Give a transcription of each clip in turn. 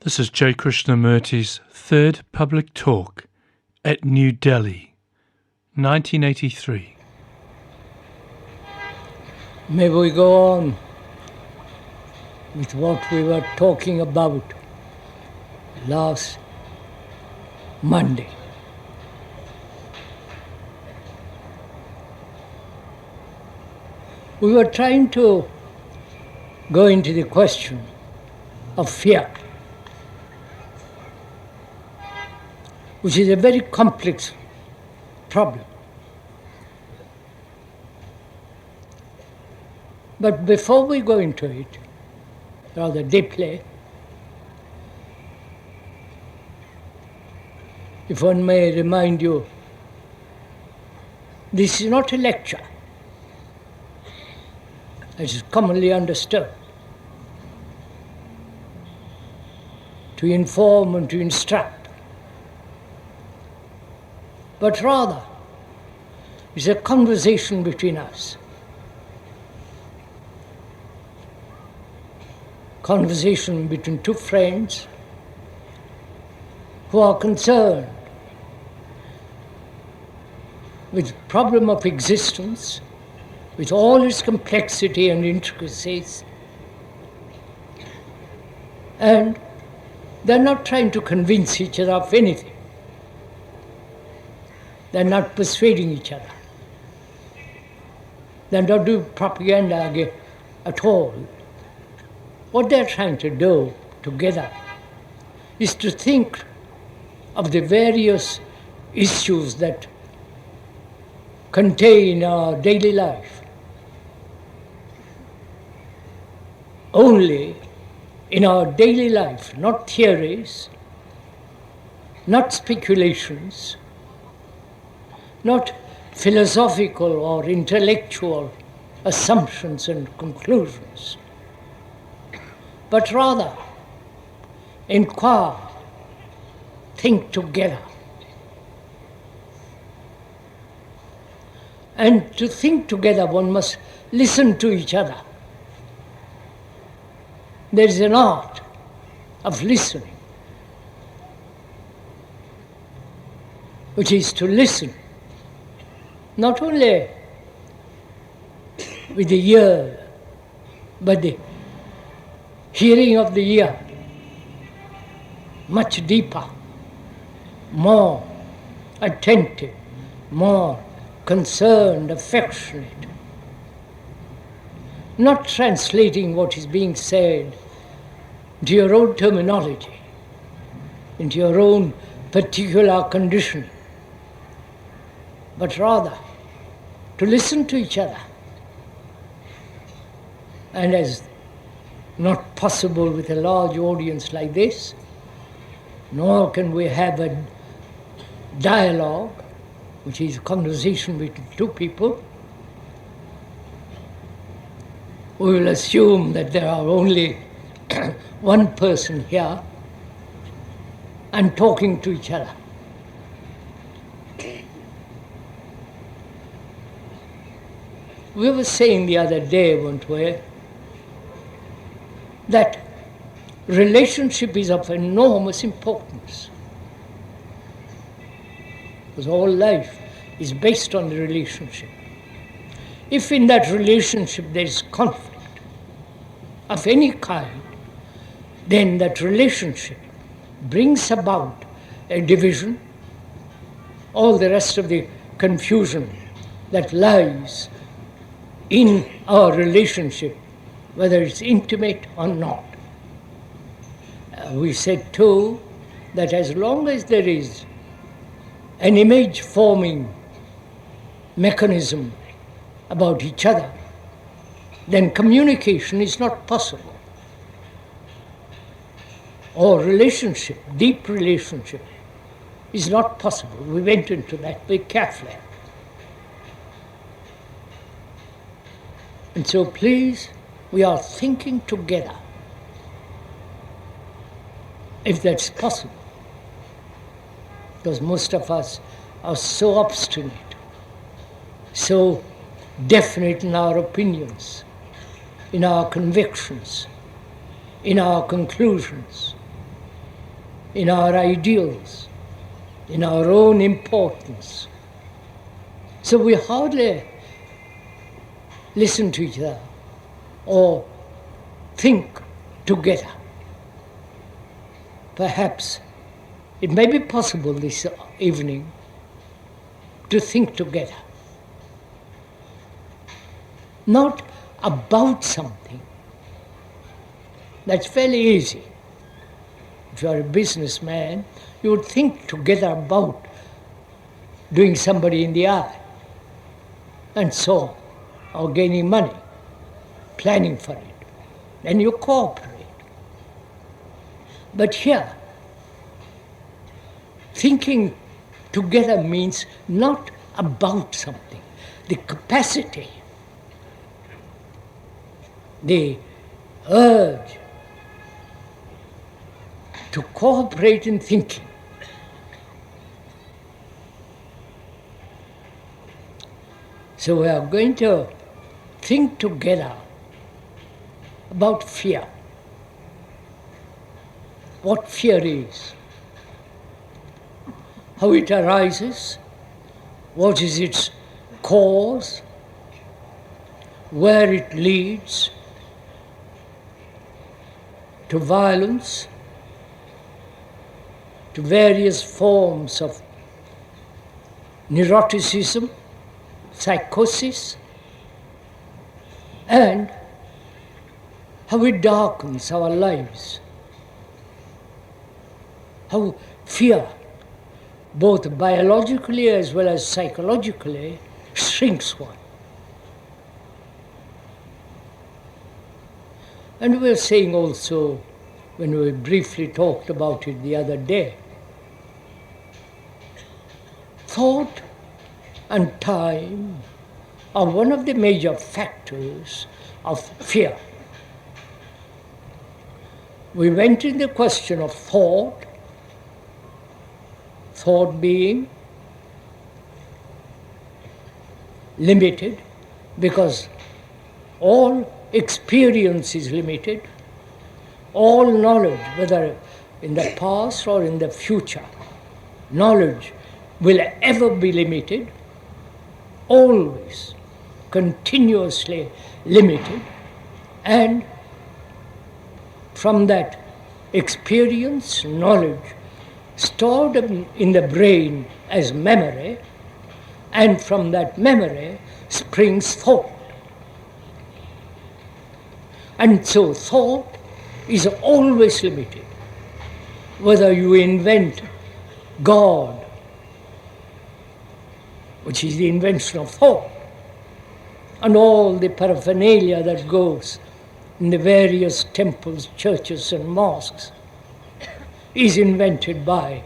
This is J. Krishnamurti's third public talk at New Delhi, 1983. May we go on with what we were talking about last Monday. We were trying to go into the question of fear, which is a very complex problem. But before we go into it, rather deeply, if one may remind you, this is not a lecture, as is commonly understood. To inform and to instruct, but rather it's a conversation between us. Conversation between two friends who are concerned with the problem of existence, with all its complexity and intricacies, and they're not trying to convince each other of anything. They're not persuading each other. They're not doing propaganda at all. What they're trying to do together is to think of the various issues that contain our daily life. Only in our daily life, not theories, not speculations, not philosophical or intellectual assumptions and conclusions, but rather inquire, think together. And to think together, one must listen to each other. There is an art of listening, which is to listen, not only with the ear, but the hearing of the ear, much deeper, more attentive, more concerned, affectionate, not translating what is being said into your own terminology, into your own particular condition, but rather to listen to each other. And as not possible with a large audience like this, nor can we have a dialogue, which is a conversation between two people, we will assume that there are only one person here and talking to each other. We were saying the other day, weren't we, that relationship is of enormous importance, because all life is based on the relationship. If in that relationship there is conflict of any kind, then that relationship brings about a division, all the rest of the confusion that lies in our relationship, whether it's intimate or not. We said too that as long as there is an image-forming mechanism about each other, then communication is not possible. Or relationship, deep relationship, is not possible. We went into that very carefully. And so please, we are thinking together, if that's possible, because most of us are so obstinate, so definite in our opinions, in our convictions, in our conclusions, in our ideals, in our own importance. So we hardly listen to each other or think together. Perhaps it may be possible this evening to think together. Not about something. That's fairly easy. If you are a businessman, you would think together about doing somebody in the eye, and so on, or gaining money, planning for it. Then you cooperate. But here, thinking together means not about something. The capacity, the urge to cooperate in thinking. So we are going to think together about fear. What fear is, how it arises, what is its cause, where it leads to violence, to various forms of neuroticism, psychosis, and how it darkens our lives. How fear, both biologically as well as psychologically, shrinks one. And we were saying also, when we briefly talked about it the other day, thought and time are one of the major factors of fear. We went in the question of thought being limited because all experience is limited, all knowledge, whether in the past or in the future, knowledge will ever be limited, always, continuously limited, and from that experience, knowledge, stored in the brain as memory, and from that memory springs thought. And so thought is always limited. Whether you invent God, which is the invention of thought, and all the paraphernalia that goes in the various temples, churches, and mosques, is invented by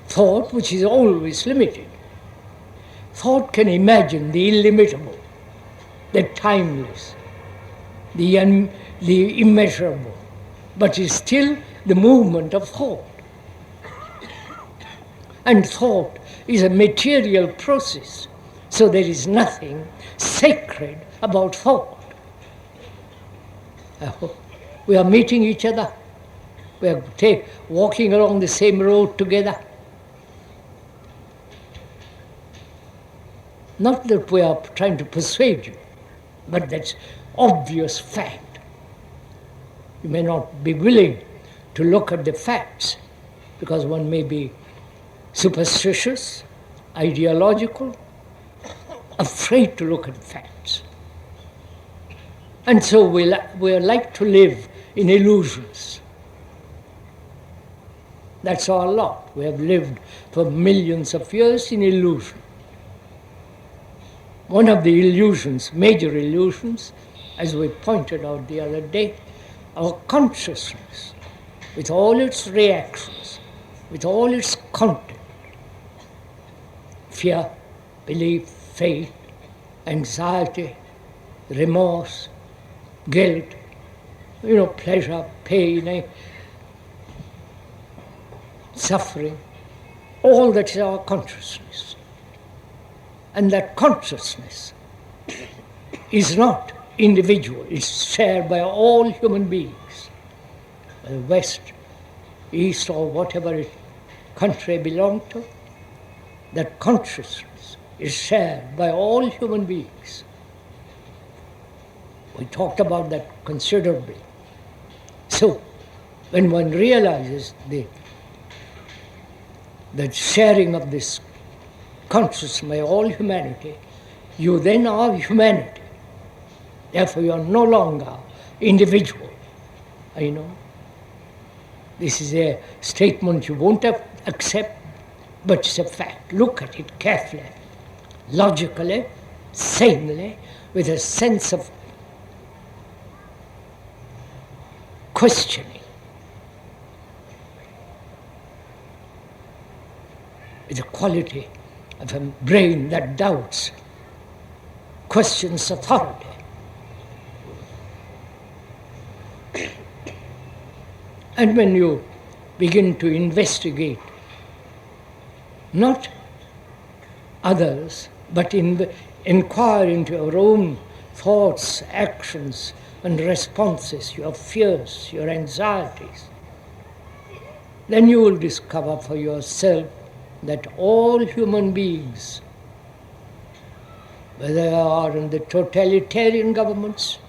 thought, which is always limited. Thought can imagine the illimitable, the timeless, the immeasurable, but is still the movement of thought. And thought is a material process, so there is nothing sacred about thought. I hope we are meeting each other. We are walking along the same road together. Not that we are trying to persuade you, but that's obvious fact. You may not be willing to look at the facts because one may be superstitious, ideological, afraid to look at facts. And so we like to live in illusions. That's our lot. We have lived for millions of years in illusion. One of the illusions, major illusions, as we pointed out the other day, our consciousness, with all its reactions, with all its content, fear, belief, faith, anxiety, remorse, guilt, pleasure, pain, suffering, all that is our consciousness. And that consciousness is not individual, it's shared by all human beings, by the West, East or whatever country I belong to, that consciousness is shared by all human beings. We talked about that considerably. So, when one realizes the sharing of this consciousness by all humanity, you then are humanity. Therefore, you are no longer individual. I know. This is a statement you won't accept, but it's a fact. Look at it carefully, logically, sanely, with a sense of questioning. With the quality of a brain that doubts, questions authority. And when you begin to investigate not others, but inquire into your own thoughts, actions, and responses, your fears, your anxieties, then you will discover for yourself that all human beings, whether they are in the totalitarian governments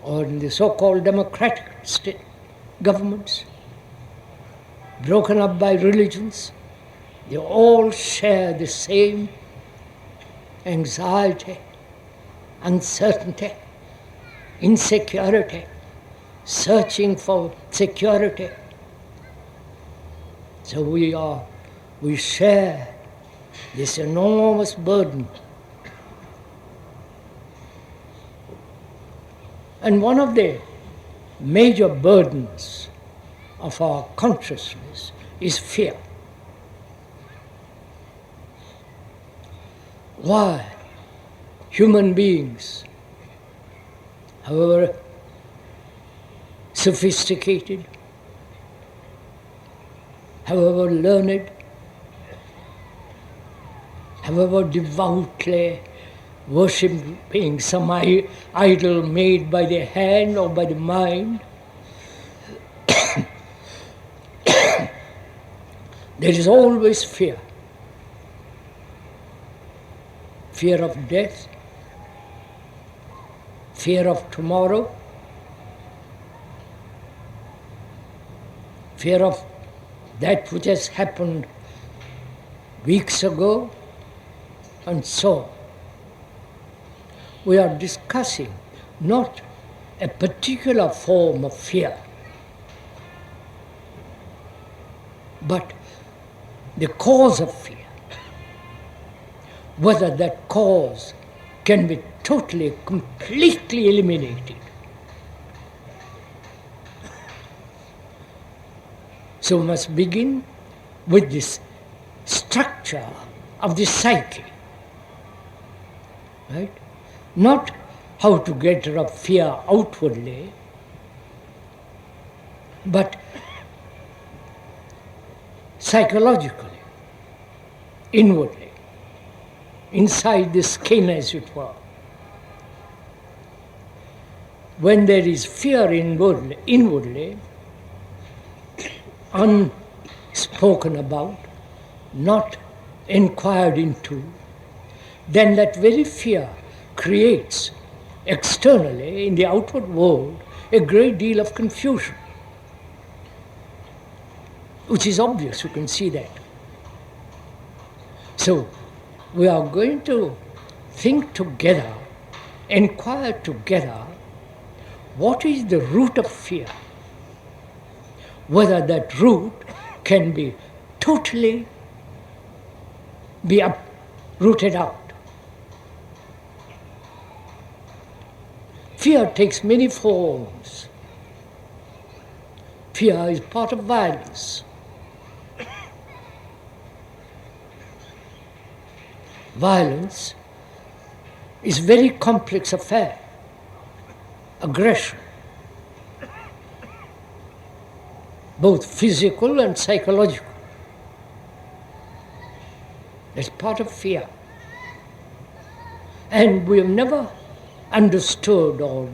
or in the so-called democratic governments, broken up by religions, they all share the same anxiety, uncertainty, insecurity, searching for security. So we share this enormous burden. And one of the major burdens of our consciousness is fear. Why human beings, however sophisticated, however learned, however devoutly worshipping some idol made by the hand or by the mind, there is always fear. Fear of death, fear of tomorrow, fear of that which has happened weeks ago, and so on. We are discussing not a particular form of fear, but the cause of fear. Whether that cause can be totally, completely eliminated. So we must begin with this structure of the psyche, right? Not how to get rid of fear outwardly, but psychologically, inwardly, inside the skin, as it were. When there is fear inwardly, unspoken about, not inquired into, then that very fear creates externally, in the outward world, a great deal of confusion, which is obvious, you can see that. So, we are going to think together, inquire together, what is the root of fear? Whether that root can be totally rooted out. Fear takes many forms. Fear is part of violence. Violence is a very complex affair. Aggression, both physical and psychological. That's part of fear. And we have never understood or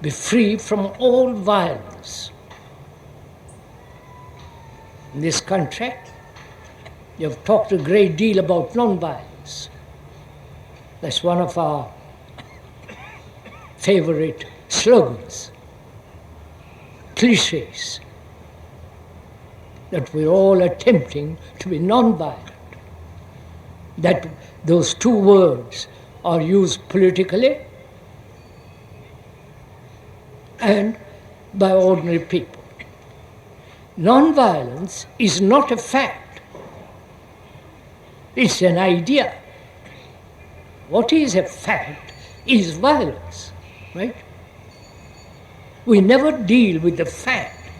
be free from all violence. In this country, you have talked a great deal about non-violence. That's one of our favorite slogans, cliches, that we're all attempting to be non-violent, that those two words are used politically and by ordinary people. Non-violence is not a fact. It's an idea. What is a fact is violence, right? We never deal with the fact,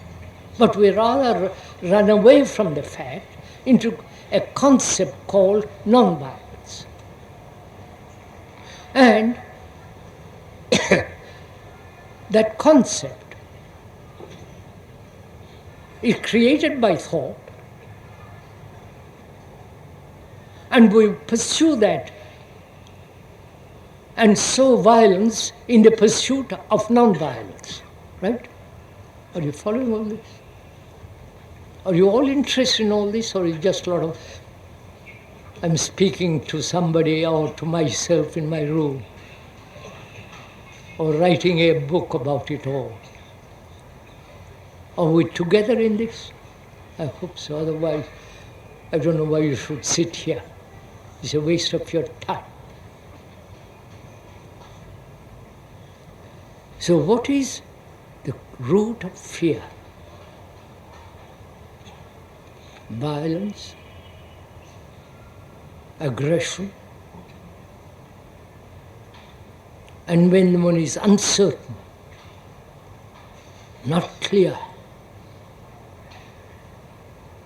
but we rather run away from the fact into a concept called non-violence. And that concept is created by thought, and we pursue that and sow violence in the pursuit of non-violence, right? Are you following all this? Are you all interested in all this, or is just a lot of, I'm speaking to somebody or to myself in my room, or writing a book about it all? Are we together in this? I hope so, otherwise I don't know why you should sit here. It's a waste of your time. So what is the root of fear? Violence, aggression, and when one is uncertain, not clear,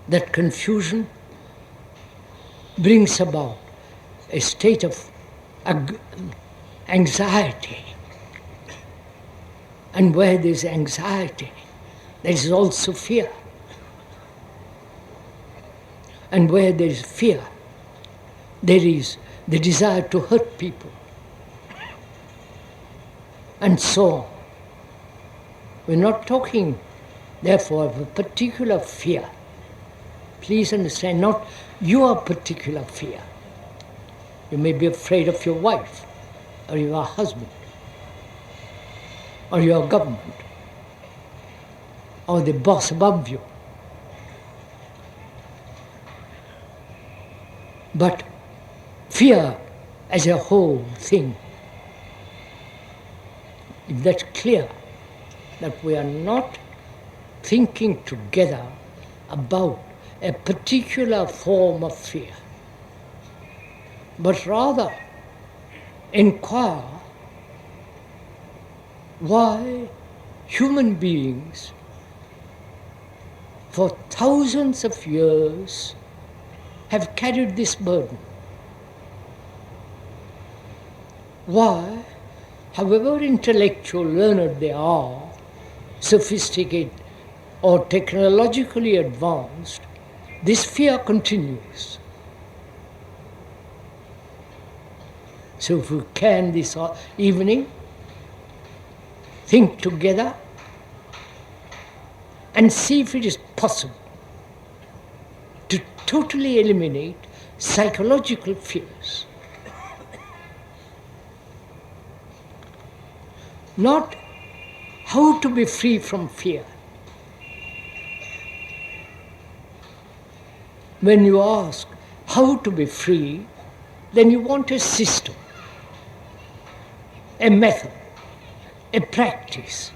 that confusion brings about a state of anxiety. And where there is anxiety, there is also fear. And where there is fear, there is the desire to hurt people. And so on. We're not talking, therefore, of a particular fear. Please understand, not your particular fear. You may be afraid of your wife, or your husband, or your government, or the boss above you. But fear as a whole thing, if that's clear, that we are not thinking together about a particular form of fear, but rather inquire why human beings for thousands of years have carried this burden. Why, however intellectual, learned they are, sophisticated or technologically advanced, this fear continues. So if we can this evening, think together and see if it is possible to totally eliminate psychological fears. Not how to be free from fear. When you ask how to be free, then you want a system, a method, a practice.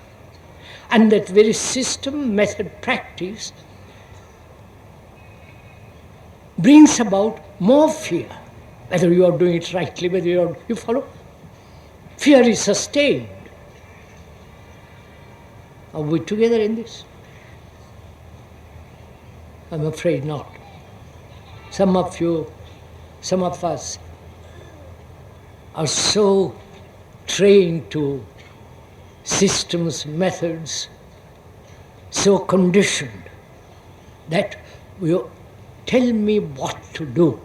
And that very system, method, practice brings about more fear, whether you are doing it rightly, whether you follow. Fear is sustained. Are we together in this? I'm afraid not. Some of you, some of us are so trained to systems, methods, so conditioned that you tell me what to do.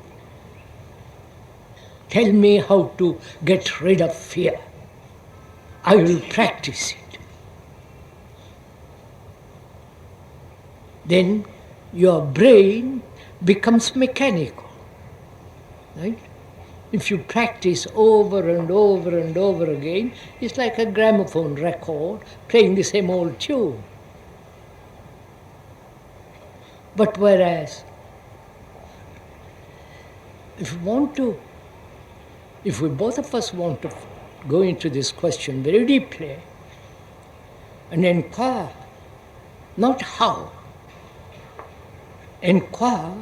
Tell me how to get rid of fear. I will practice it. Then your brain becomes mechanical, right? If you practice over and over and over again, it's like a gramophone record playing the same old tune. But whereas, if we both of us want to go into this question very deeply and inquire, not how, inquire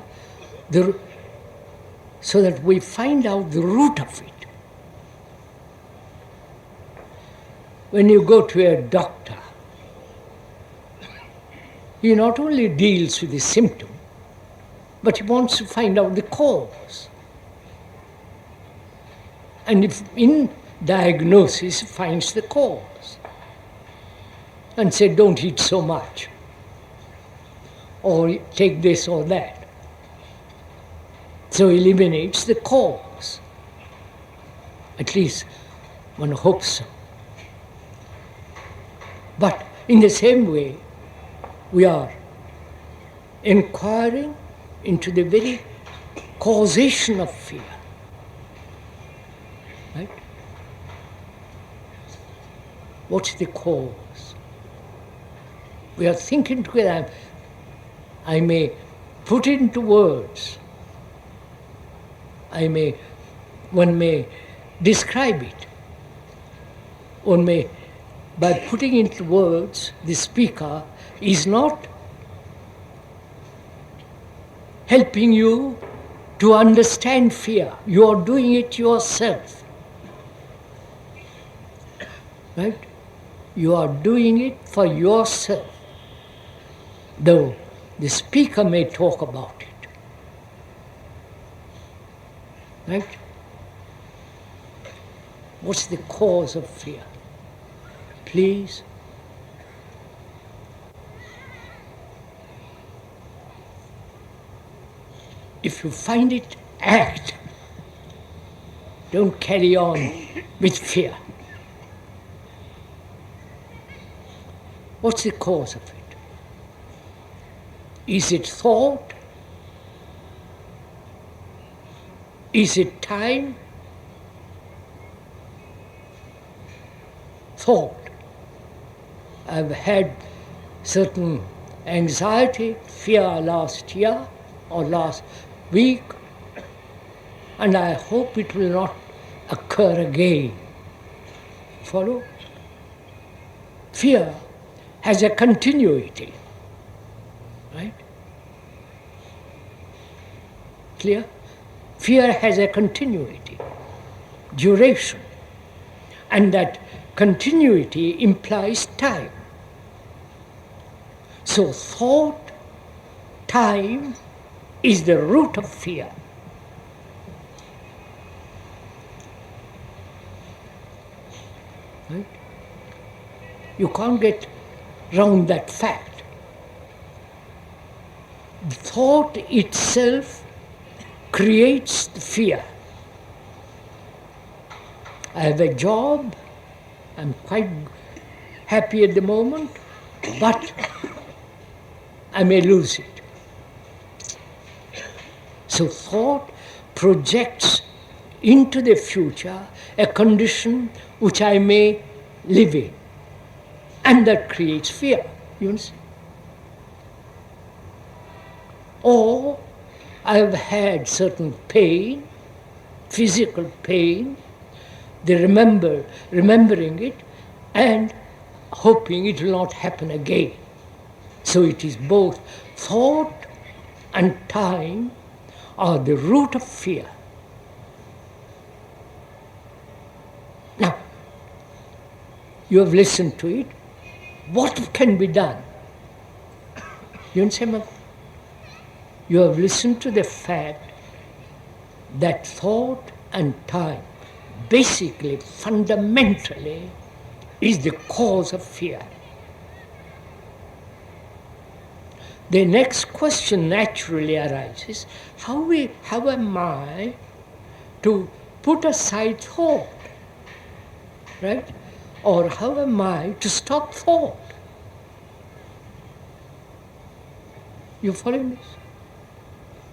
so that we find out the root of it. When you go to a doctor, he not only deals with the symptom, but he wants to find out the cause. And if in diagnosis finds the cause and say, don't eat so much, or take this or that, so eliminates the cause. At least one hopes so. But in the same way, we are inquiring into the very causation of fear. Right? What's the cause? We are thinking together. I may put it into words. One may describe it. One may, by putting into words, the speaker is not helping you to understand fear. You are doing it yourself. Right? You are doing it for yourself. Though the speaker may talk about it. Right? What's the cause of fear? Please. If you find it, act. Don't carry on with fear. What's the cause of it? Is it thought? Is it time? Thought. I've had certain anxiety, fear last year or last week, and I hope it will not occur again. Follow? Fear has a continuity, right? Clear? Fear has a continuity, duration, and that continuity implies time. So thought, time is the root of fear. Right? You can't get round that fact. The thought itself creates the fear. I have a job, I'm quite happy at the moment, but I may lose it. So thought projects into the future a condition which I may live in, and that creates fear, you understand? Or I've had certain pain, physical pain, remembering it and hoping it will not happen again. So it is both thought and time are the root of fear. Now, you have listened to it. What can be done? You understand? You have listened to the fact that thought and time, basically, fundamentally, is the cause of fear. The next question naturally arises, how am I to put aside thought, right? Or how am I to stop thought? You follow this?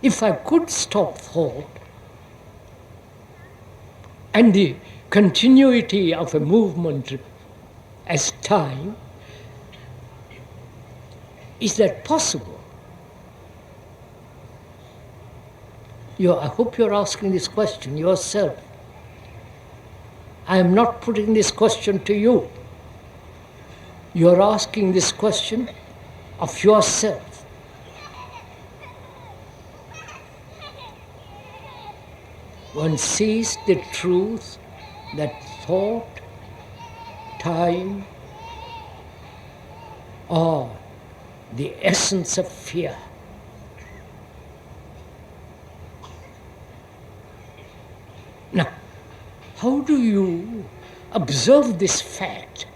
If I could stop thought and the continuity of a movement as time, is that possible? I hope you're asking this question yourself. I am not putting this question to you. You're asking this question of yourself. One sees the truth that thought, time are the essence of fear. Now, how do you observe this fact?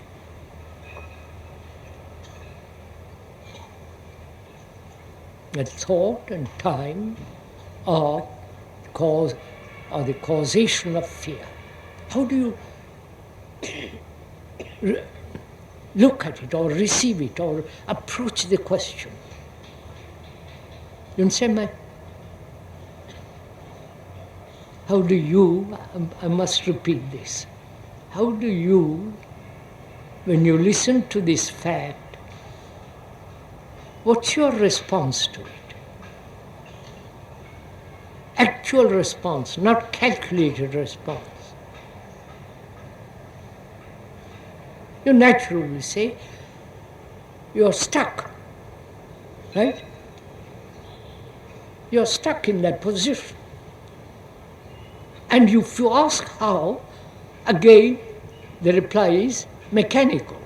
That thought and time are the causation of fear. How do you look at it or receive it or approach the question? You understand my? How do you, I must repeat this, how do you, when you listen to this fact, what's your response to it? Actual response, not calculated response. You naturally say, you're stuck, right? You're stuck in that position. And if you ask how, again, the reply is mechanical.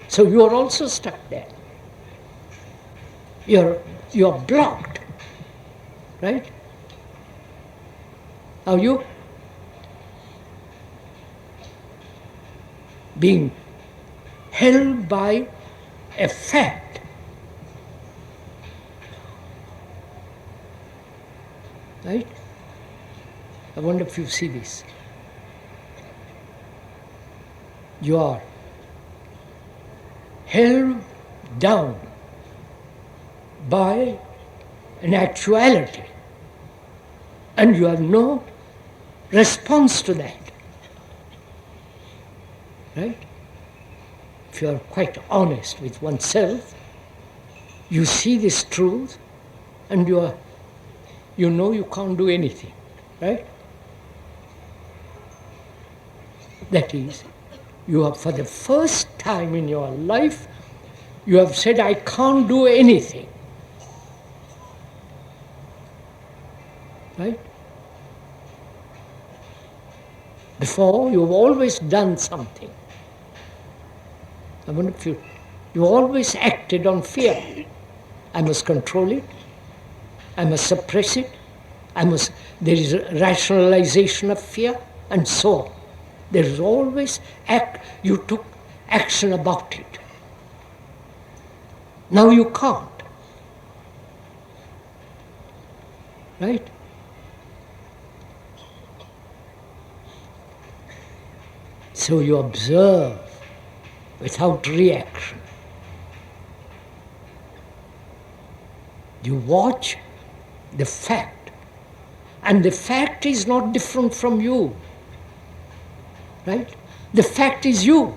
So you're also stuck there. You're blocked, right? Are you? Being held by a fact. Right? I wonder if you see this. You are held down by an actuality, and you have no response to that. Right? If you are quite honest with oneself, you see this truth, and you know you can't do anything. Right? That is, you have, for the first time in your life, you have said, I can't do anything. Right? Before, you've always done something. I wonder if you always acted on fear. I must control it. I must suppress it. There is a rationalization of fear, and so on. There is always you took action about it. Now you can't. Right? So you observe without reaction. You watch the fact, and the fact is not different from you. Right? The fact is you.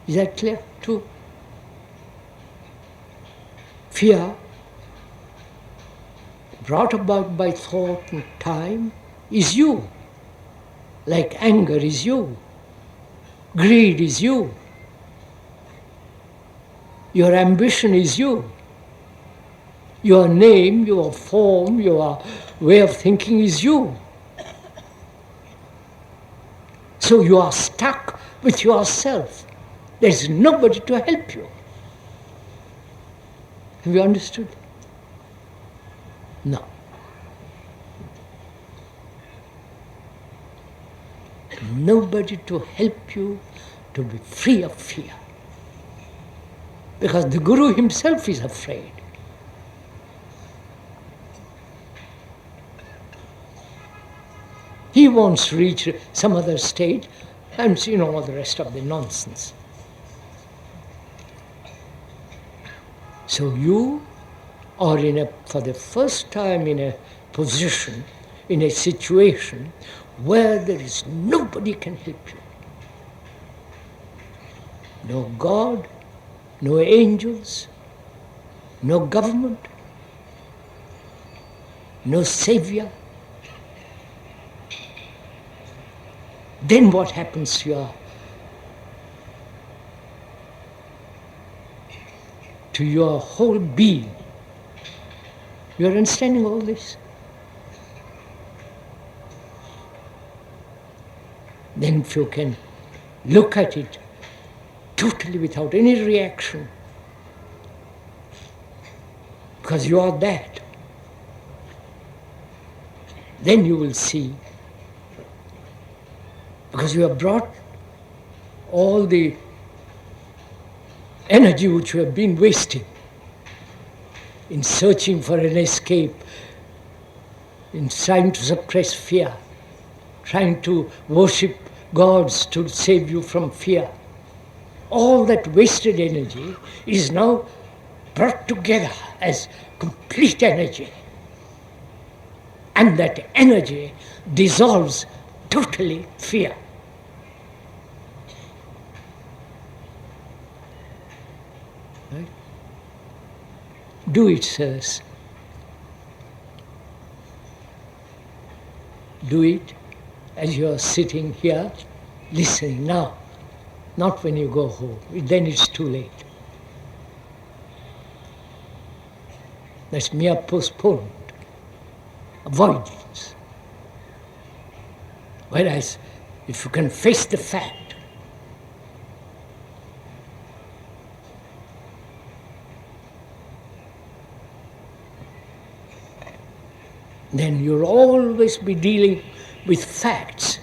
Is that clear? True. Fear, brought about by thought and time, is you. Like anger is you. Greed is you. Your ambition is you. Your name, your form, your way of thinking is you. So you are stuck with yourself. There is nobody to help you. Have you understood? No. Nobody to help you to be free of fear. Because the Guru himself is afraid. He wants to reach some other state, and all the rest of the nonsense. So you are for the first time in a position, in a situation where there is nobody can help you. No God, no angels, no government, no savior. Then what happens to your whole being? You are understanding all this? Then if you can look at it totally without any reaction, because you are that, then you will see, because you have brought all the energy which you have been wasting in searching for an escape, in trying to suppress fear, trying to worship gods to save you from fear. All that wasted energy is now brought together as complete energy. And that energy dissolves totally fear. Right? Do it, sirs. Do it as you are sitting here listening now, not when you go home. Then it's too late. That's mere postponement, avoidance. Whereas if you can face the fact, then you'll always be dealing with facts.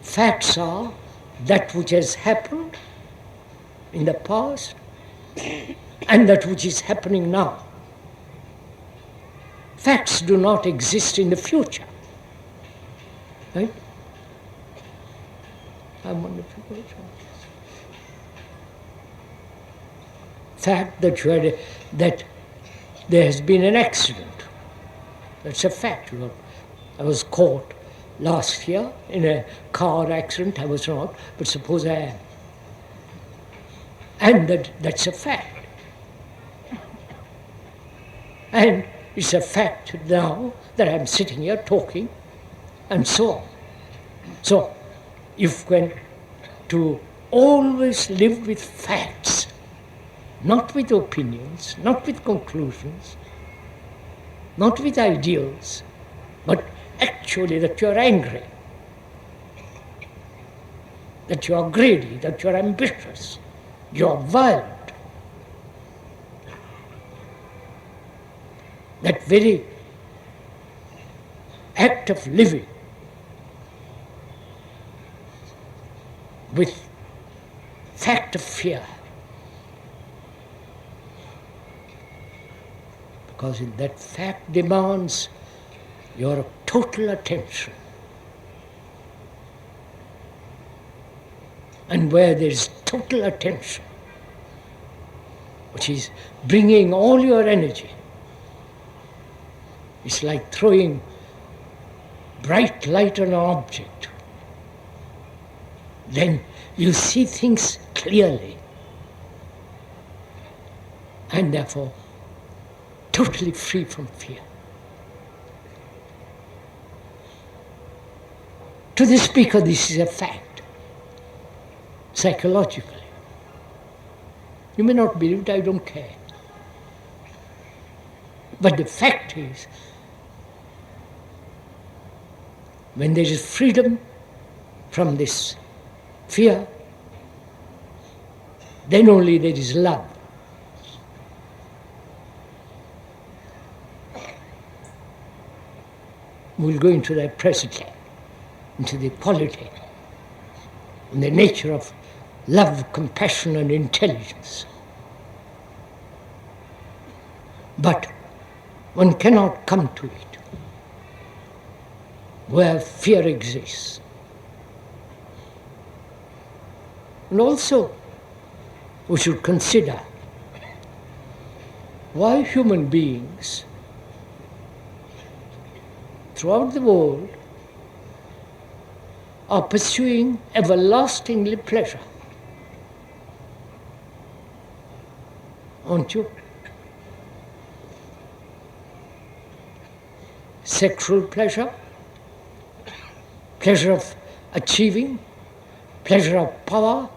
Facts are that which has happened in the past and that which is happening now. Facts do not exist in the future. Right? I wonder if you go fact that there has been an accident. That's a fact. I was caught last year in a car accident. I was not, but suppose I am. And that's a fact. And it's a fact now that I'm sitting here talking, and so on. So, if when to always live with facts, not with opinions, not with conclusions, not with ideals, but actually that you're angry, that you're greedy, that you're ambitious, you're violent. That very act of living with fact of fear, because that fact demands your total attention. And where there is total attention, which is bringing all your energy, it's like throwing bright light on an object. Then you see things clearly, and therefore totally free from fear. To the speaker, this is a fact, psychologically. You may not believe it, I don't care. But the fact is, when there is freedom from this fear, then only there is love. We'll go into that presently, into the quality and the nature of love, compassion, and intelligence. But one cannot come to it where fear exists. And also, we should consider why human beings throughout the world are pursuing everlastingly pleasure. Aren't you? Sexual pleasure, pleasure of achieving, pleasure of power,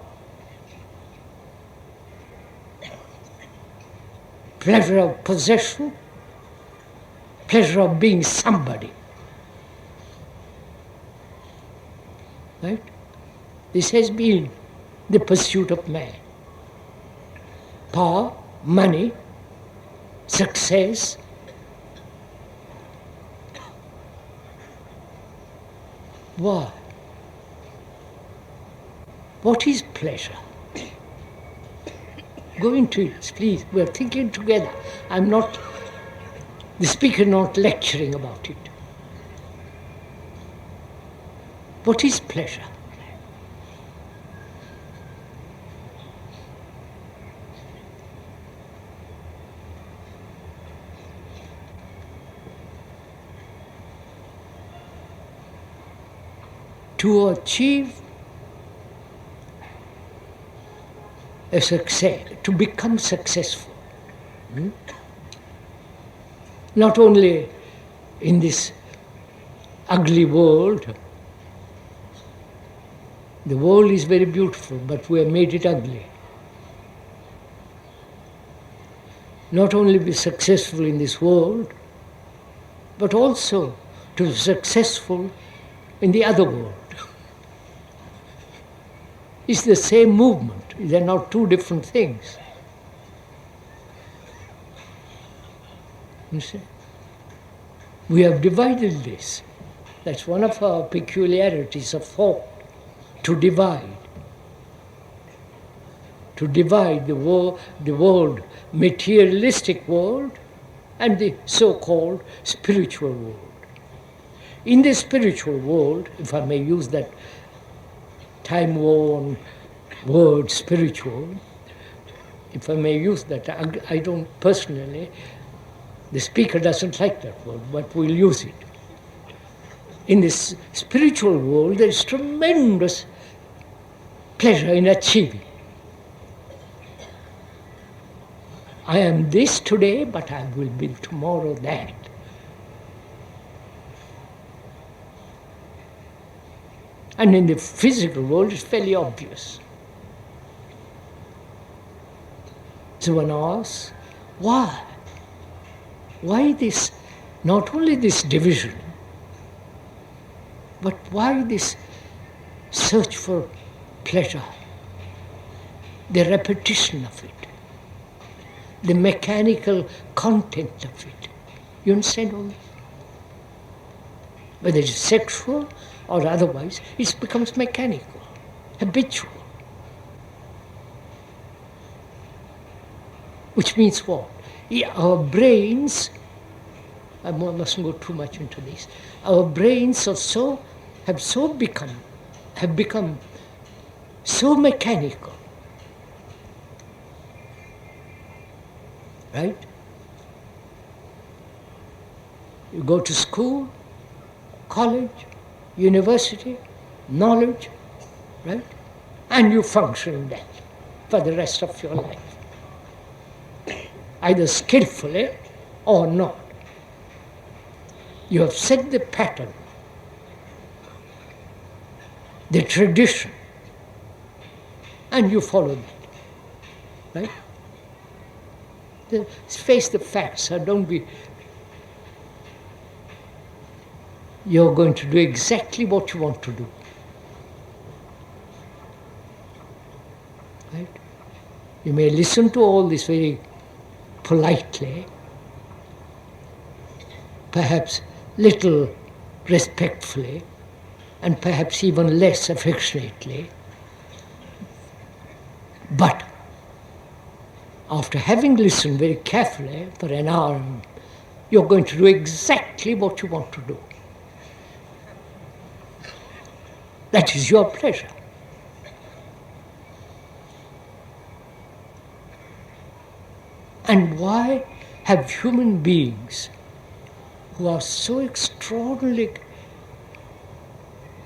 pleasure of possession, pleasure of being somebody. Right? This has been the pursuit of man. Power, money, success. Why? What is pleasure? Go into it, please. We're thinking together. I'm not, the speaker not lecturing about it. What is pleasure? To achieve a success, to become successful. Not only in this ugly world. The world is very beautiful, but we have made it ugly. Not only be successful in this world, but also to be successful in the other world. It's the same movement. They're not two different things. You see? We have divided this. That's one of our peculiarities of thought, to divide. To divide the world, materialistic world, and the so-called spiritual world. In the spiritual world, if I may use that time-worn word, spiritual, if I may use that, I don't personally, the speaker doesn't like that word, but we'll use it. In this spiritual world, there is tremendous pleasure in achieving. I am this today, but I will be tomorrow that. And in the physical world, it's fairly obvious. So one asks, why? Why this, not only this division, but why this search for pleasure, the repetition of it, the mechanical content of it? You understand all this? Whether it's sexual or otherwise, it becomes mechanical, habitual. Which means what? Our brains, I mustn't go too much into this, our brains have become so mechanical. Right? You go to school, college, university, knowledge, right? And you function in that for the rest of your life. Either skillfully or not. You have set the pattern, the tradition, and you follow that. Right? Face the facts, don't be. You're going to do exactly what you want to do. Right? You may listen to all this very politely, perhaps little respectfully, and perhaps even less affectionately. But after having listened very carefully for an hour, you're going to do exactly what you want to do. That is your pleasure. And why have human beings who are so extraordinarily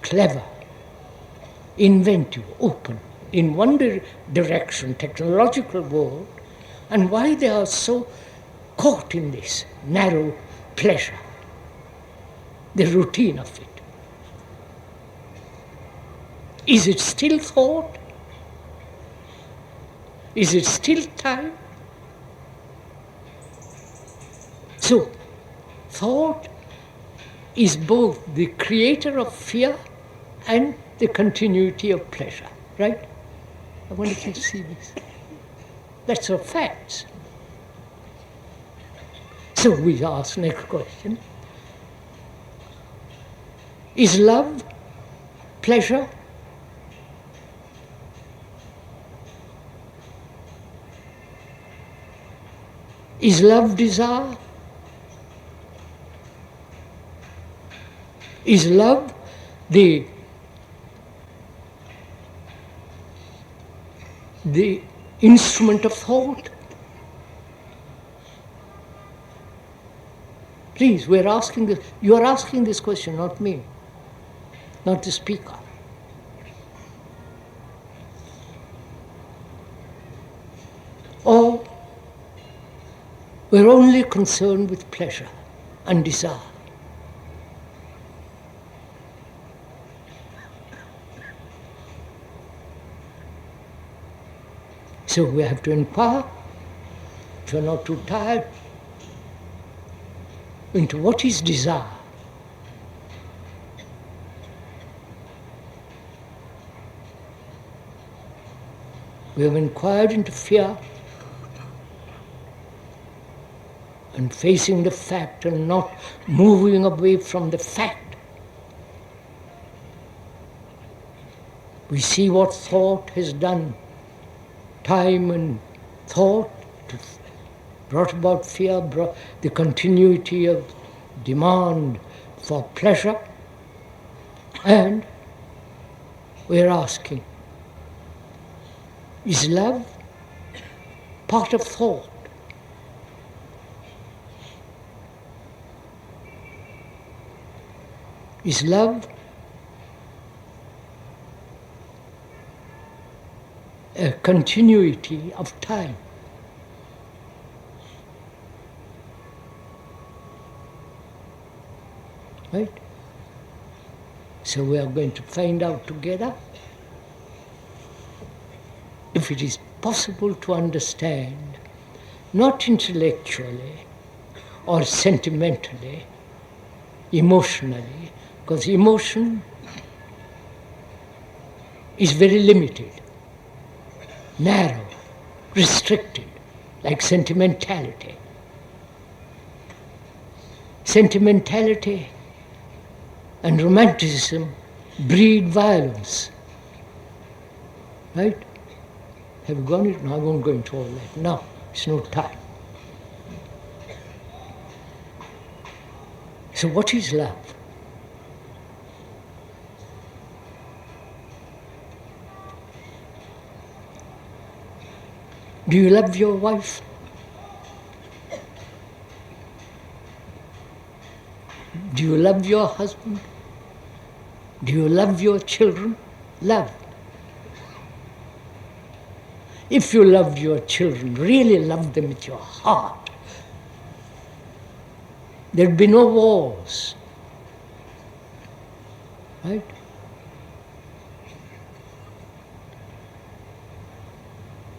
clever, inventive, open, in one direction, technological world, and why they are so caught in this narrow pleasure, the routine of it? Is it still thought? Is it still time? So, thought is both the creator of fear and the continuity of pleasure, right? I wonder if you see this. That's a fact. So we ask next question. Is love pleasure? Is love desire? Is love the instrument of thought? Please, we're asking this. You are asking this question, not me, not the speaker. Or we're only concerned with pleasure and desire. So we have to inquire, if you're not too tired, into what is desire. We have inquired into fear and facing the fact and not moving away from the fact. We see what thought has done. Time and thought brought about fear, brought the continuity of demand for pleasure. And we're asking, is love part of thought? Is love a continuity of time? Right? So we are going to find out together if it is possible to understand, not intellectually or sentimentally, emotionally, because emotion is very limited, narrow, restricted, like sentimentality. Sentimentality and romanticism breed violence. Right? Have you gone it? No, I won't go into all that. No, it's no time. So what is love? Do you love your wife? Do you love your husband? Do you love your children? Love. If you love your children, really love them with your heart, there'd be no wars. Right?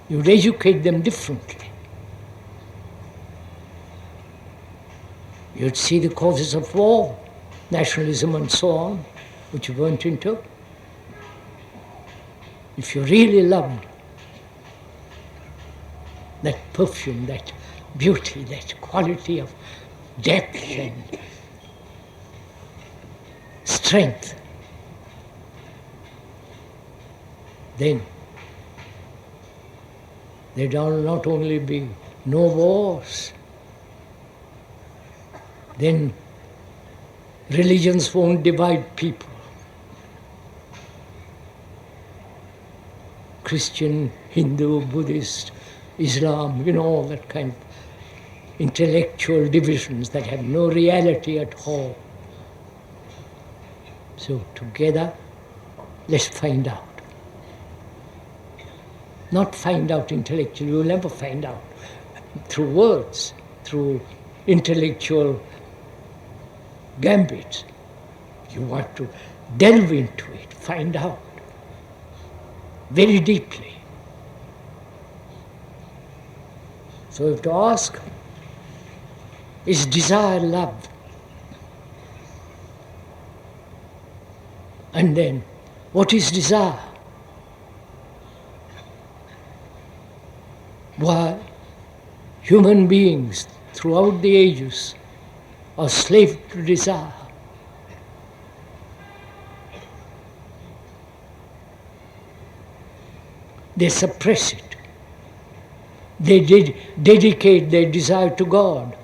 You'd educate them differently. You'd see the causes of war, nationalism and so on, which you weren't into. If you really loved that perfume, that beauty, that quality of depth and strength, then there'd not only be no wars, then religions won't divide people. Christian, Hindu, Buddhist, Islam, all that kind of intellectual divisions that have no reality at all. So together, let's find out. Not find out intellectually, you'll never find out. Through words, through intellectual gambits. You want to delve into it, find out very deeply. So we have to ask, is desire love? And then, what is desire? Why human beings throughout the ages are slaves to desire. They suppress it. They dedicate their desire to God.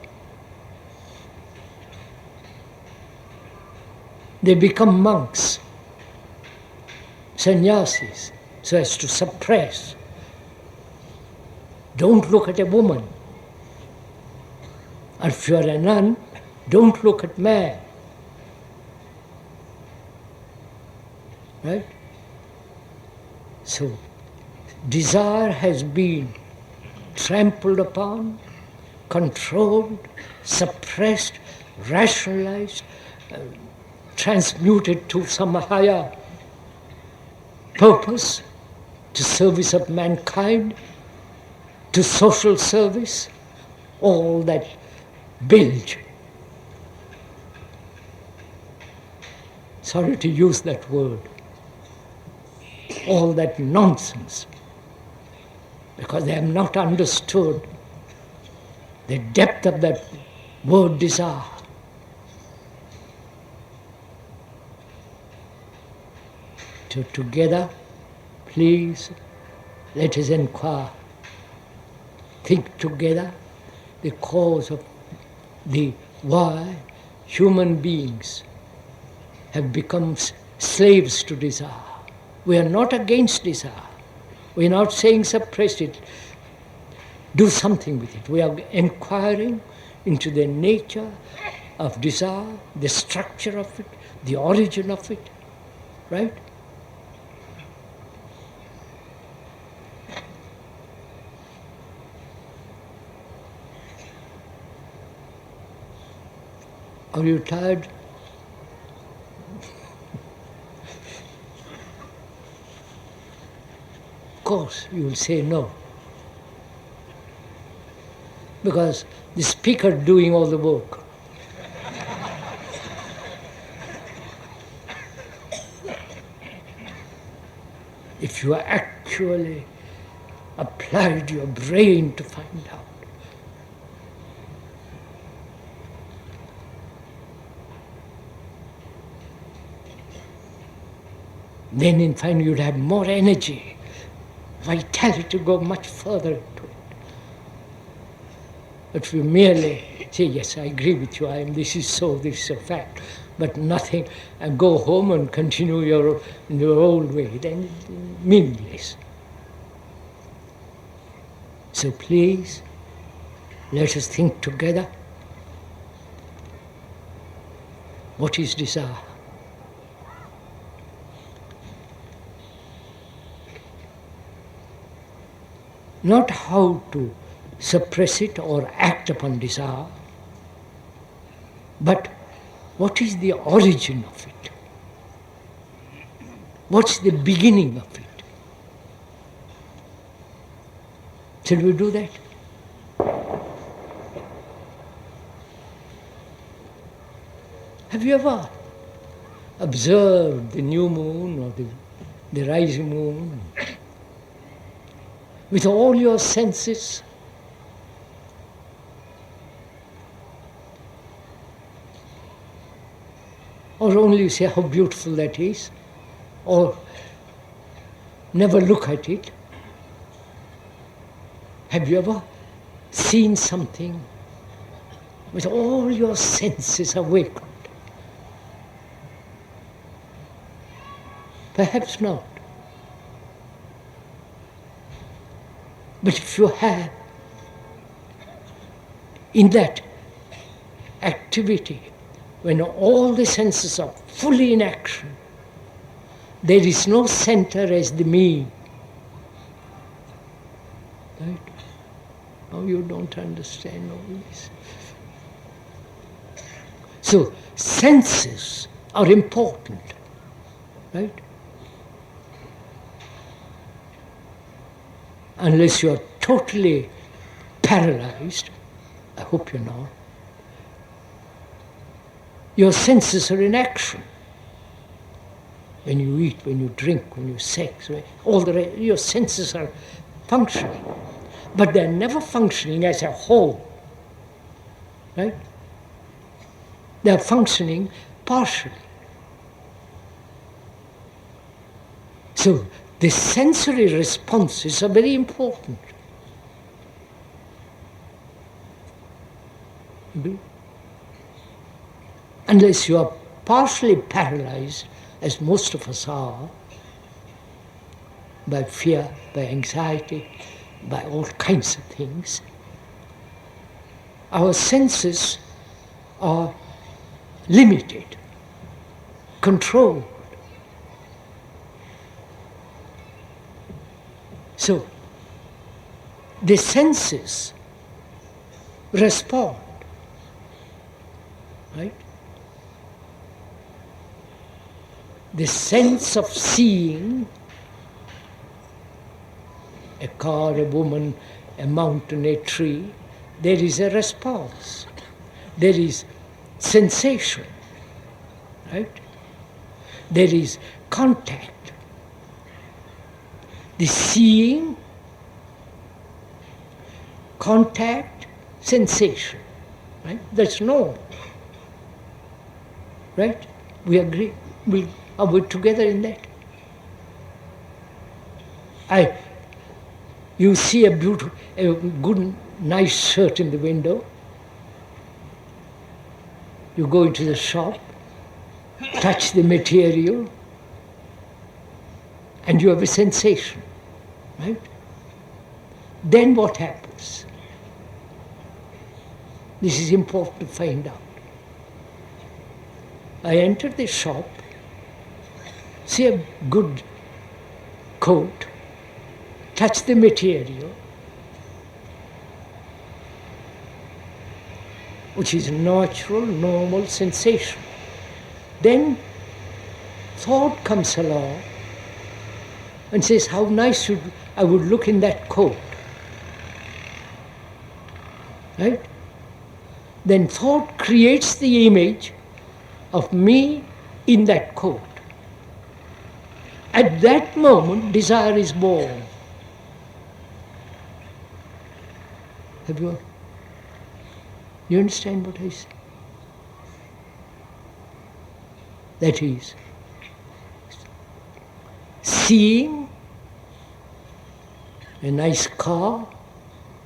They become monks, sannyasis, so as to suppress. Don't look at a woman. And if you are a nun, don't look at man. Right? So, desire has been trampled upon, controlled, suppressed, rationalized, transmuted to some higher purpose, to service of mankind, to social service, all that bilge. Sorry to use that word. All that nonsense, because they have not understood the depth of that word desire. So together, please, let us inquire, think together the cause of why human beings have become slaves to desire. We are not against desire. We are not saying suppress it, do something with it. We are inquiring into the nature of desire, the structure of it, the origin of it, right? Are you tired? Of course, you will say no. Because the speaker doing all the work. If you actually applied your brain to find out. Then in fact you'd have more energy, vitality to go much further into it. But if you merely say, yes, I agree with you, this is so, this is a fact, but nothing, and go home and continue in your old way, then it's meaningless. So please, let us think together. What is desire? Not how to suppress it or act upon desire, but what is the origin of it? What's the beginning of it? Shall we do that? Have you ever observed the new moon or the rising moon with all your senses? Or only say how beautiful that is, or never look at it? Have you ever seen something with all your senses awakened? Perhaps not. But if you have, in that activity, when all the senses are fully in action, there is no center as the me. Right? Now you don't understand all this. So senses are important, right? Unless you are totally paralyzed, I hope you're not, your senses are in action. When you eat, when you drink, when you sex, your senses are functioning. But they're never functioning as a whole, right? They're functioning partially. So the sensory responses are very important. Unless you are partially paralyzed, as most of us are, by fear, by anxiety, by all kinds of things, our senses are limited, controlled. So, the senses respond, right? The sense of seeing a car, a woman, a mountain, a tree, there is a response. There is sensation, right? There is contact. The seeing, contact, sensation, right? That's normal, right? We agree. Are we together in that? You see a good, nice shirt in the window. You go into the shop, touch the material, and you have a sensation, right? Then what happens? This is important to find out. I enter the shop, see a good coat, touch the material, which is natural, normal sensation. Then thought comes along and says, how nice I would look in that coat. Right? Then thought creates the image of me in that coat. At that moment, desire is born. You understand what I say? That is, seeing a nice car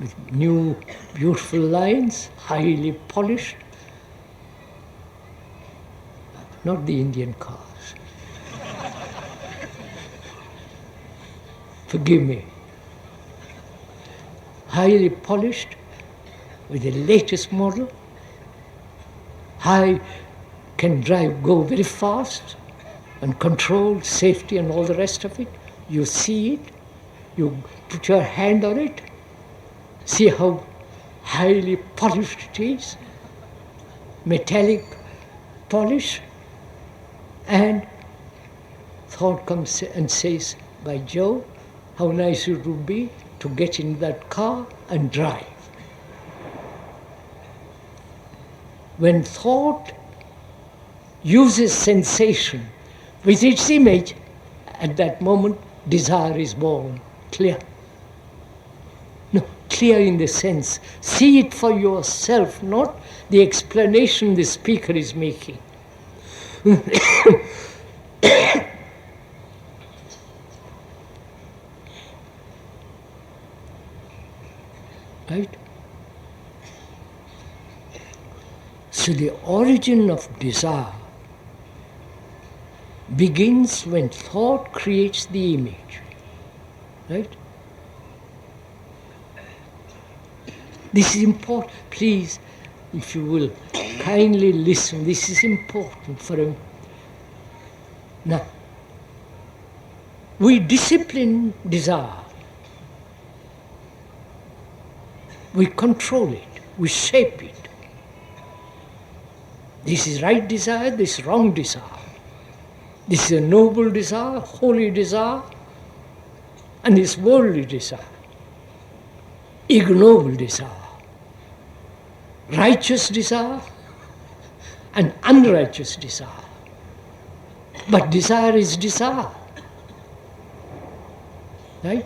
with new, beautiful lines, highly polished, not the Indian cars. Forgive me. Highly polished, with the latest model. Can go very fast and control safety and all the rest of it. You see it, you put your hand on it, see how highly polished it is, metallic polish, and thought comes and says, by Jove, how nice it would be to get in that car and drive. When thought uses sensation with its image, at that moment desire is born. Clear? No, clear in the sense, see it for yourself, not the explanation the speaker is making. Right? So the origin of desire begins when thought creates the image, right? This is important. Please, if you will, kindly listen. This is important for him. Now, we discipline desire. We control it. We shape it. This is right desire, this is wrong desire. This is a noble desire, holy desire, and this worldly desire, ignoble desire, righteous desire, and unrighteous desire. But desire is desire. Right?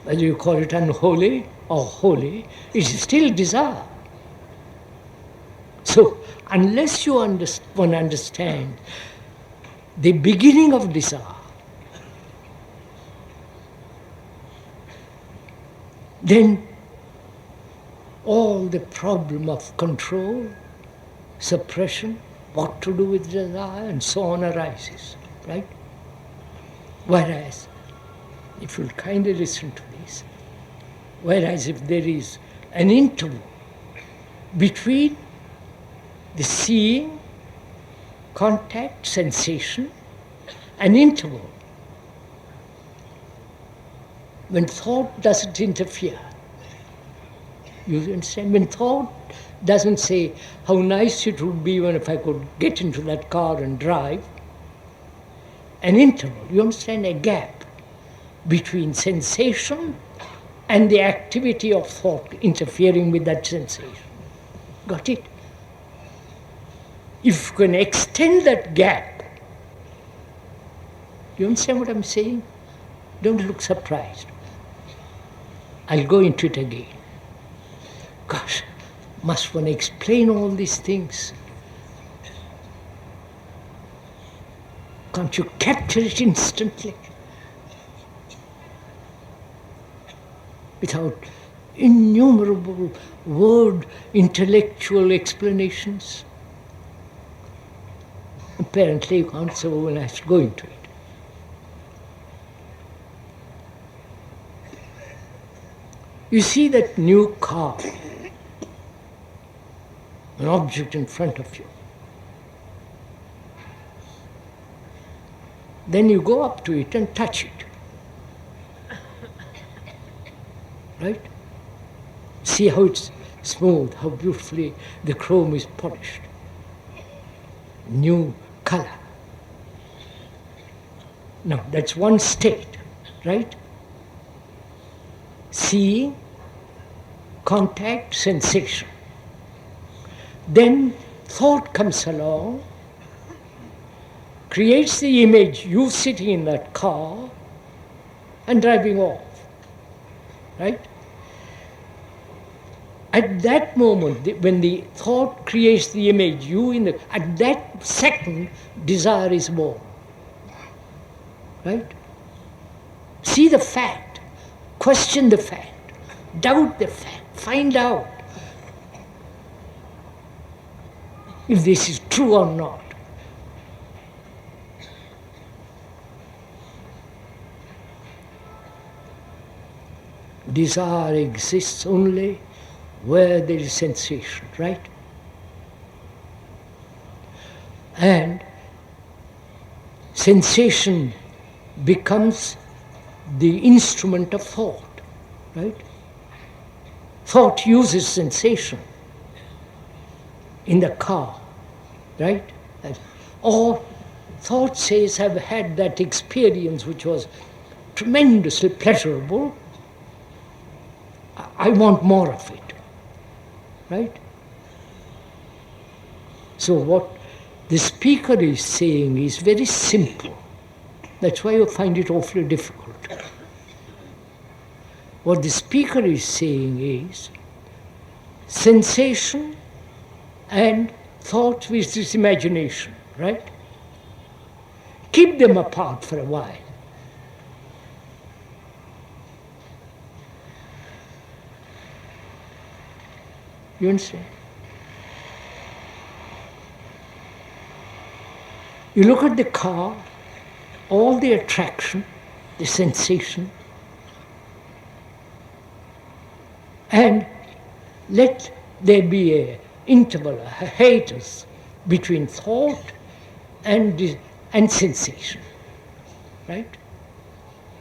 Whether you call it unholy or holy, it is still desire. So, unless you one understand the beginning of desire, then all the problem of control, suppression, what to do with desire, and so on arises, right? Whereas, if you'll kindly listen to this, whereas if there is an interval between the seeing, contact, sensation, an interval when thought doesn't interfere. You understand? When thought doesn't say, how nice it would be when if I could get into that car and drive, an interval, you understand, a gap between sensation and the activity of thought interfering with that sensation. Got it? If you can extend that gap, you understand what I'm saying? Don't look surprised. I'll go into it again. Gosh, must one explain all these things? Can't you capture it instantly? Without innumerable word intellectual explanations? Apparently you can't, so when I have to go into it. You see that new car, an object in front of you. Then you go up to it and touch it. Right? See how it's smooth, how beautifully the chrome is polished. New color. Now, that's one state, right? Seeing, contact, sensation. Then thought comes along, creates the image, you sitting in that car and driving off, right? At that moment, when the thought creates the image, at that second, desire is born, right? See the fact, question the fact, doubt the fact, find out if this is true or not. Desire exists only where there is sensation, right? And sensation becomes the instrument of thought, right? Thought uses sensation in the car, right? Or thought says, I've had that experience which was tremendously pleasurable, I want more of it, right? So what the speaker is saying is very simple. That's why you find it awfully difficult. What the speaker is saying is sensation and thought with this imagination, right? Keep them apart for a while. You understand? You look at the car, all the attraction, the sensation, And let there be an interval, a hiatus between thought and sensation, right?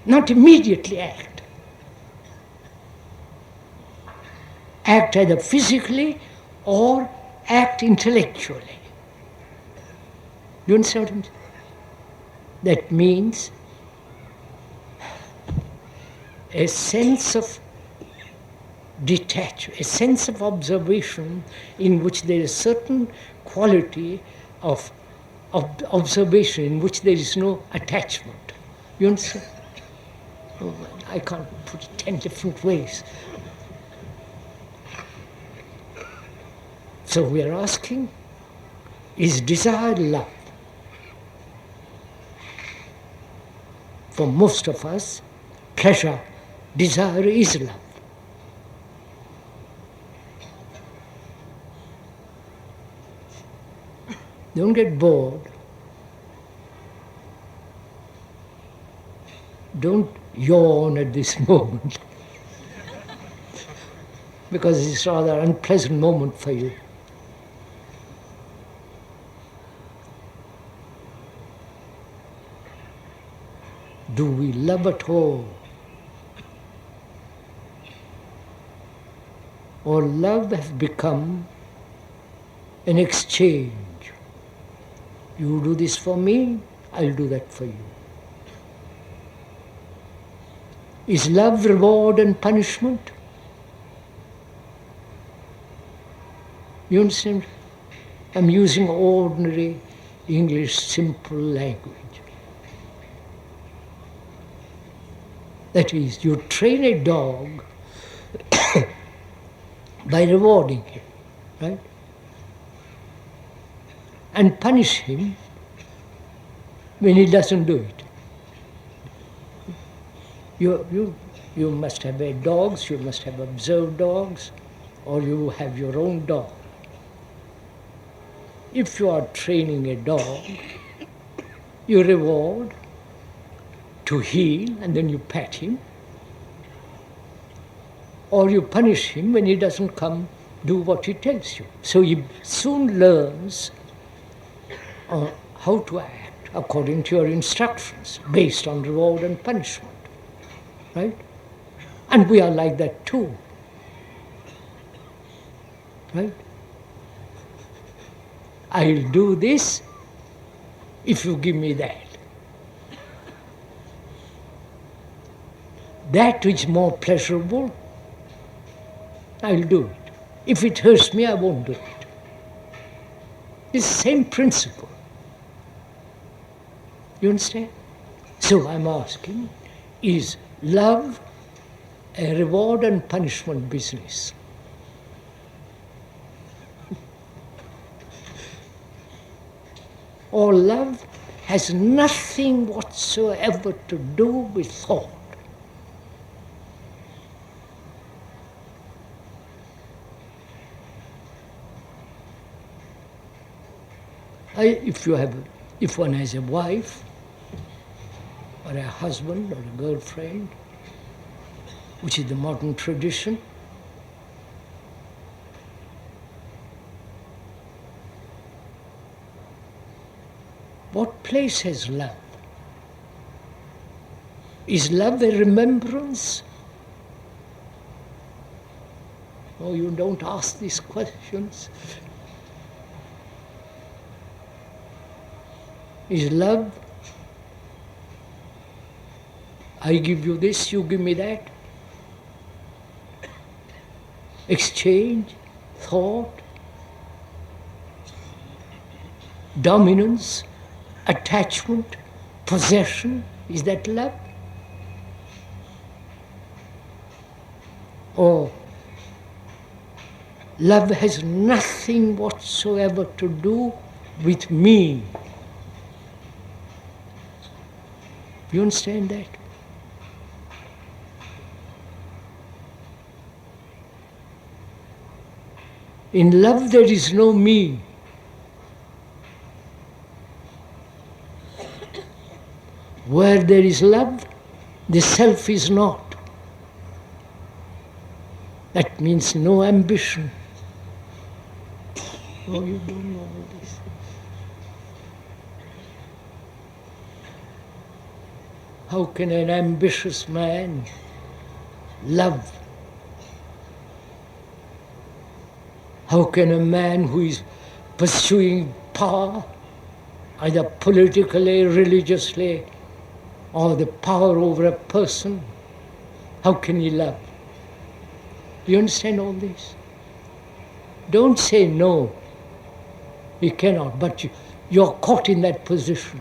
Not immediately act. Act either physically or act intellectually. Do you understand what I'm saying? That means a sense of detachment, a sense of observation in which there is certain quality of observation in which there is no attachment. You understand? Oh, I can't put it 10 different ways. So we are asking, is desire love? For most of us, pleasure, desire is love. Don't get bored. Don't yawn at this moment, because it's a rather unpleasant moment for you. Do we love at all? Or love has become an exchange? You do this for me, I'll do that for you. Is love reward and punishment? You understand? I'm using ordinary English simple language. That is, you train a dog by rewarding him, right? And punish him when he doesn't do it. You must have dogs, you must have observed dogs, or you have your own dog. If you are training a dog, you reward to heel and then you pat him, or you punish him when he doesn't come do what he tells you. So he soon learns how to act according to your instructions, based on reward and punishment, right? And we are like that too, right? I'll do this if you give me that. That which is more pleasurable, I'll do it. If it hurts me, I won't do it. It's the same principle. You understand? So I'm asking, is love a reward and punishment business? Or love has nothing whatsoever to do with thought? If one has a wife, or a husband, or a girlfriend, which is the modern tradition, what place has love? Is love a remembrance? Oh, you don't ask these questions. Is love, I give you this, you give me that? Exchange, thought, dominance, attachment, possession, is that love? Or love has nothing whatsoever to do with me? You understand that? In love there is no me. Where there is love, the self is not. That means no ambition. Oh, you don't know all this. How can an ambitious man love? How can a man who is pursuing power, either politically, religiously, or the power over a person, how can he love? Do you understand all this? Don't say no. You cannot, but you're caught in that position.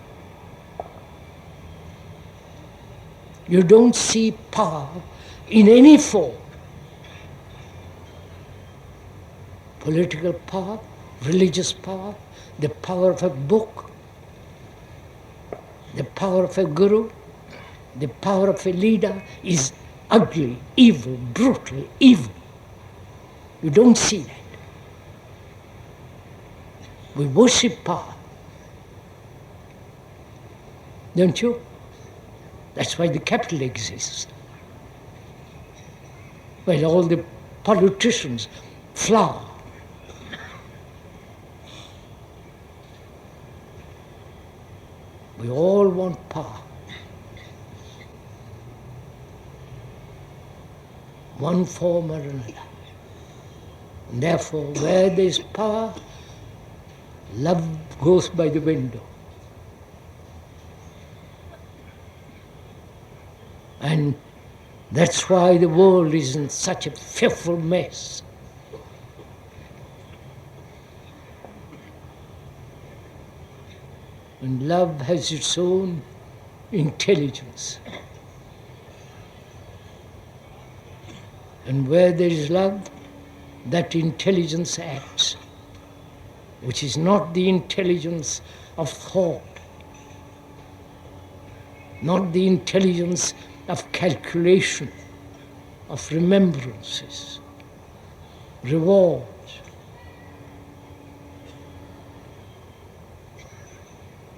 You don't see power in any form. Political power, religious power, the power of a book, the power of a guru, the power of a leader is ugly, evil, brutal, evil. You don't see that. We worship power. Don't you? That's why the capital exists. Well, all the politicians flower. We all want power. One form or another. And therefore, where there is power, love goes by the window. And that's why the world is in such a fearful mess. And love has its own intelligence. And where there is love, that intelligence acts, which is not the intelligence of thought, not the intelligence of calculation, of remembrances, rewards.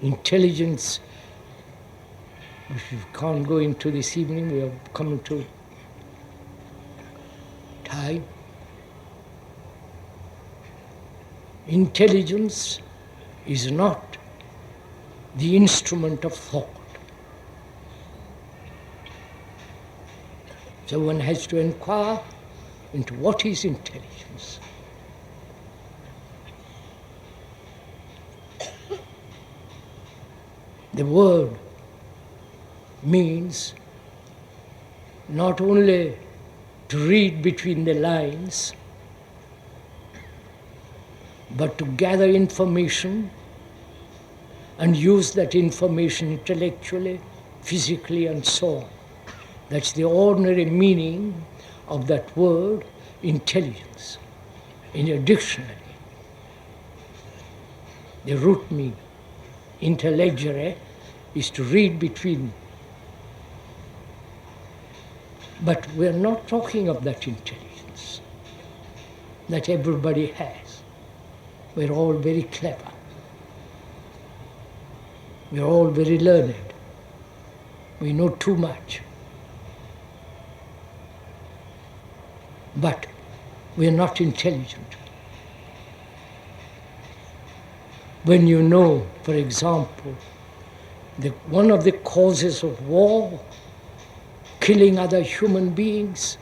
Intelligence, which we can't go into this evening, we are coming to time. Intelligence is not the instrument of thought. So one has to inquire into what is intelligence. The word means not only to read between the lines, but to gather information and use that information intellectually, physically, and so on. That's the ordinary meaning of that word, intelligence, in a dictionary. The root meaning, intellegere, is to read between. But we're not talking of that intelligence that everybody has. We're all very clever. We're all very learned. We know too much. But we're not intelligent. When you know, for example, one of the causes of war, killing other human beings,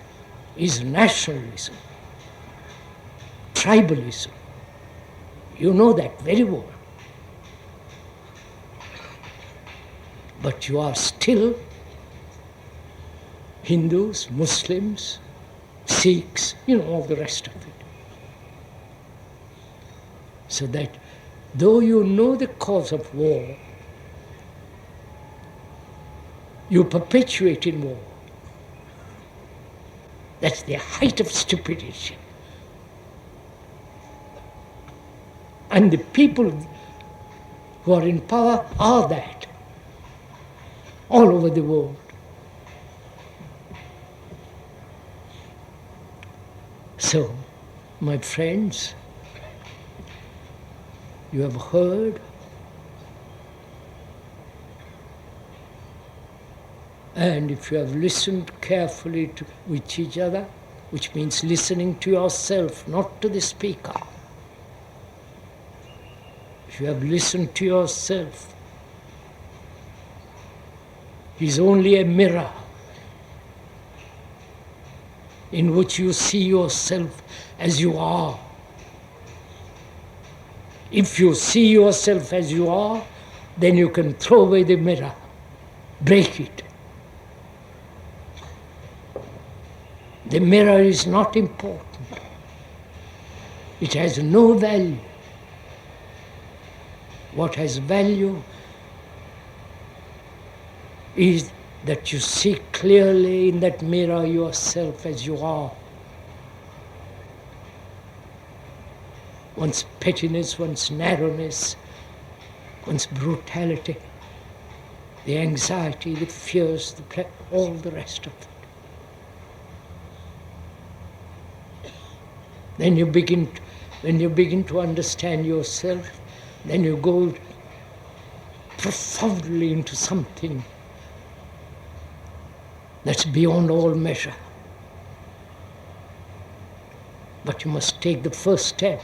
is nationalism, tribalism. You know that very well. But you are still Hindus, Muslims, Sikhs, all the rest of it. So that though you know the cause of war, you perpetuate in war. That's the height of stupidity. And the people who are in power are that, all over the world. So, my friends, you have heard, and if you have listened carefully with each other, which means listening to yourself, not to the speaker. If you have listened to yourself, it is only a mirror in which you see yourself as you are. If you see yourself as you are, then you can throw away the mirror, break it. The mirror is not important. It has no value. What has value is that you see clearly in that mirror yourself as you are. One's pettiness, one's narrowness, one's brutality, the anxiety, the fears, all the rest of it. Then when you begin to understand yourself, then you go profoundly into something that's beyond all measure. But you must take the first step.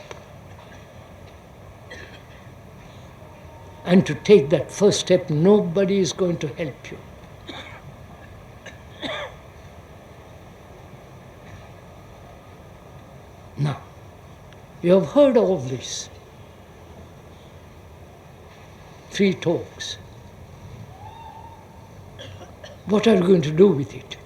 And to take that first step, nobody is going to help you. Now, you have heard all this. 3 talks. What are you going to do with it?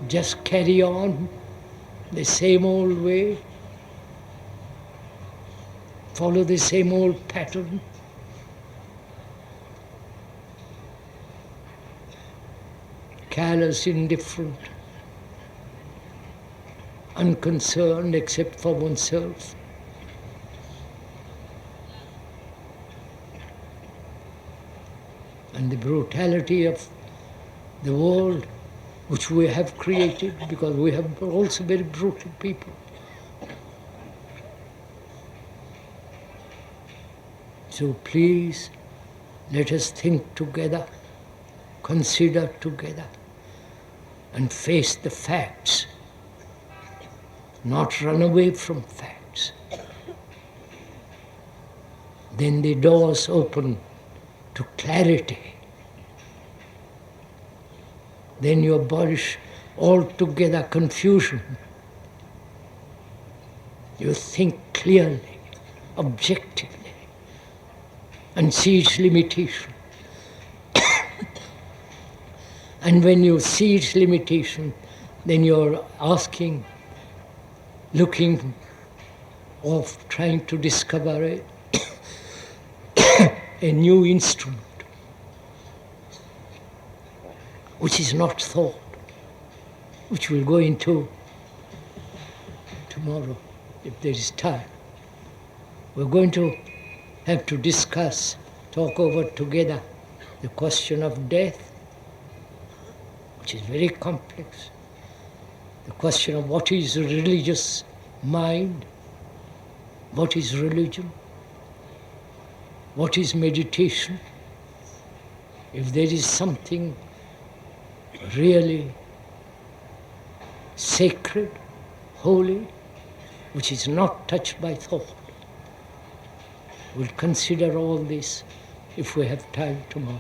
Just carry on the same old way, follow the same old pattern. Callous, indifferent, unconcerned except for oneself. And the brutality of the world which we have created, because we have also very brutal people. So please, let us think together, consider together, and face the facts, not run away from facts. Then the doors open to clarity. Then you abolish altogether confusion. You think clearly, objectively, and see its limitation. And when you see its limitation, then you're asking, looking, or trying to discover a new instrument, which is not thought, which we'll go into tomorrow, if there is time. We're going to have to discuss, talk over together the question of death, which is very complex, the question of what is a religious mind, what is religion, what is meditation, if there is something really sacred, holy, which is not touched by thought. We'll consider all this if we have time tomorrow.